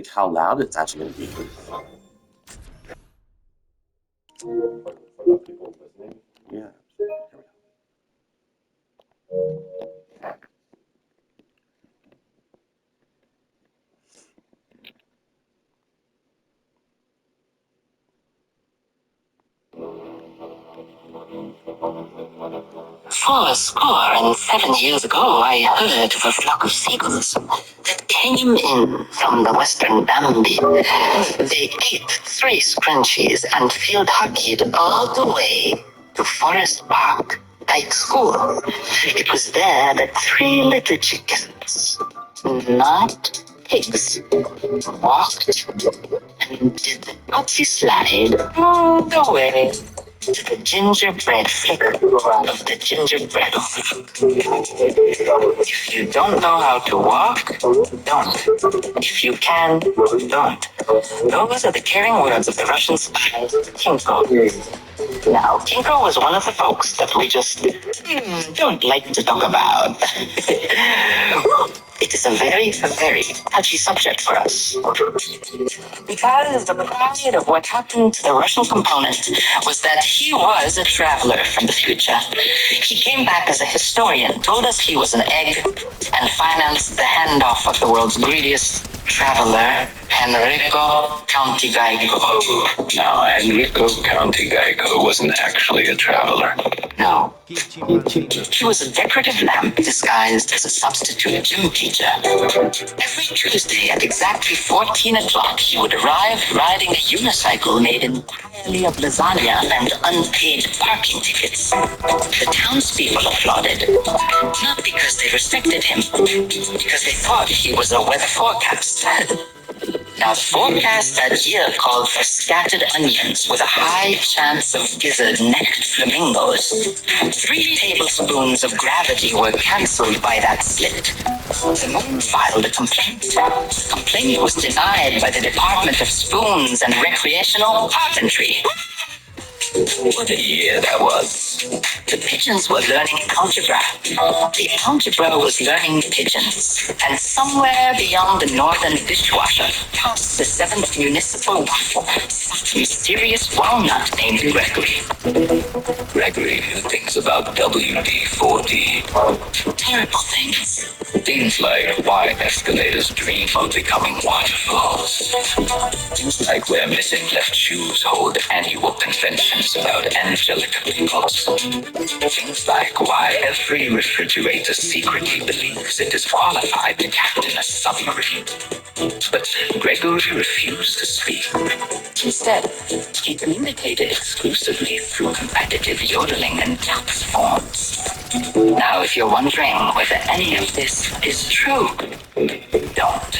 think how loud it's actually going to be. For people listening. Yeah. Here we go. Fourscore and 7 years ago, I heard of a flock of seagulls that came in from the western Bambi. They ate 3 scrunchies and field hockeyed all the way to Forest Park High School. It was there that 3 little chickens, not pigs, walked and did the tootsie slide all the way to the gingerbread flicker of the gingerbread overlook. If you don't know how to walk, don't. If you can, don't. Those are the caring words of the Russian spy, Kinko. Now, Kinko was one of the folks that we just don't like to talk about. It is a very, very touchy subject for us. Because the pride of what happened to the Russian component was that he was a traveler from the future. He came back as a historian, told us he was an egg, and financed the handoff of the world's greediest traveler, Enrico Countigaico. No, Enrico Countigaico wasn't actually a traveler. No. He was a decorative lamp disguised as a substitute gym teacher. Every Tuesday at exactly 14 o'clock, he would arrive riding a unicycle made entirely of lasagna and unpaid parking tickets. The townspeople applauded, not because they respected him, because they thought he was a weather forecast. Now, the forecast that year called for scattered onions with a high chance of gizzard-necked flamingos. 3 tablespoons of gravity were cancelled by that slit. The moon filed a complaint. The complaint was denied by the Department of Spoons and Recreational Carpentry. What a year that was. The pigeons were learning algebra. The algebra was learning the pigeons. And somewhere beyond the northern dishwasher, past the 7th municipal waffle, sat a mysterious walnut named Gregory. Gregory knew things about WD-40. Terrible things. Things like why escalators dream of becoming waterfalls. Things like where missing left shoes hold annual conventions about angelic peoples. Things like why every refrigerator secretly believes it is qualified to captain a submarine. But Gregory refused to speak. Instead, he communicated exclusively through competitive yodeling and tax forms. Now, if you're wondering whether any of this is true, don't.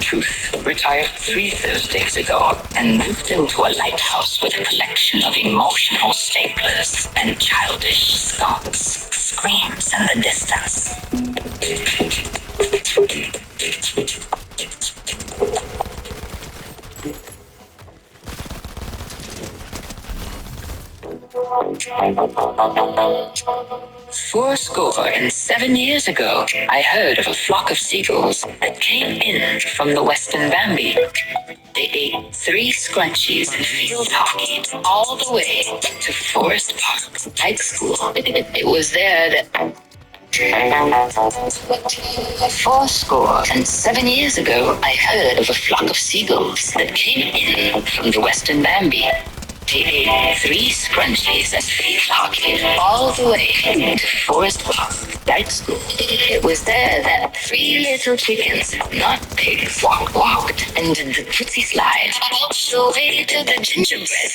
Truth retired 3 Thursdays ago and moved into a lighthouse with a collection of emotional staplers and childish skunks. Screams in the distance. Fourscore and 7 years ago, I heard of a flock of seagulls that came in from the western Bambi. They ate 3 scrunchies and field hockeyed all the way to Forest Park High School. It was there that... Fourscore and 7 years ago, I heard of a flock of seagulls that came in from the western Bambi. They ate 3 scrunchies and field hockeyed all the way to Forest Park High School. It was there that 3 little chickens, not pigs, walked and did the tootsie slide all the way to the gingerbread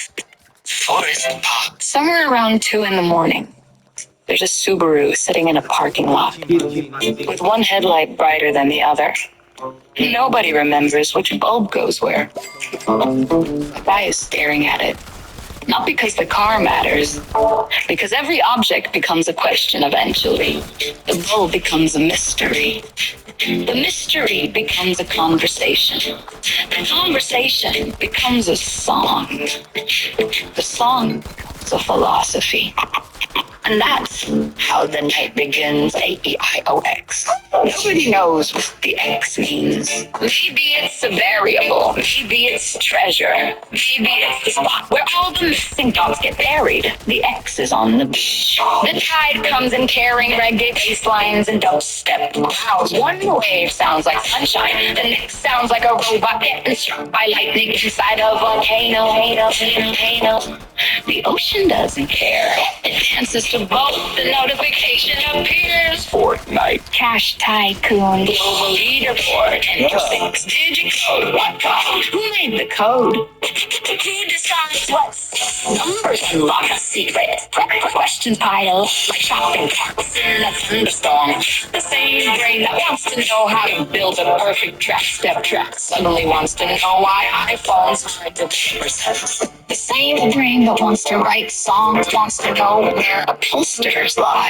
Forest Park. Somewhere around 2 in the morning, there's a Subaru sitting in a parking lot with one headlight brighter than the other. Nobody remembers which bulb goes where. The guy is staring at it. Not because the car matters, because every object becomes a question eventually. The bulb becomes a mystery. The mystery becomes a conversation. The conversation becomes a song. The song is a philosophy. And that's how the night begins. AEIOX. Nobody knows what the X means. Maybe it's a variable. Maybe it's treasure. Maybe it's the spot where all the missing dogs get buried. The X is on the beach. The tide comes in carrying reggae bass lines and dubstep clouds. One wave sounds like sunshine. The next sounds like a robot getting struck by lightning inside a volcano. The ocean doesn't care. It dances to both. The notification appears. Fortnite. Cash Tycoon, global leaderboard, enter 6-digit code. What code? Who made the code? Who decides what numbers unlock a secret? Questions pile like shopping carts in a thunderstorm. The same brain that wants to know how to build a perfect step track suddenly wants to know why iPhones aren't a percent. The same brain that wants to write songs wants to know where upholsterers lie.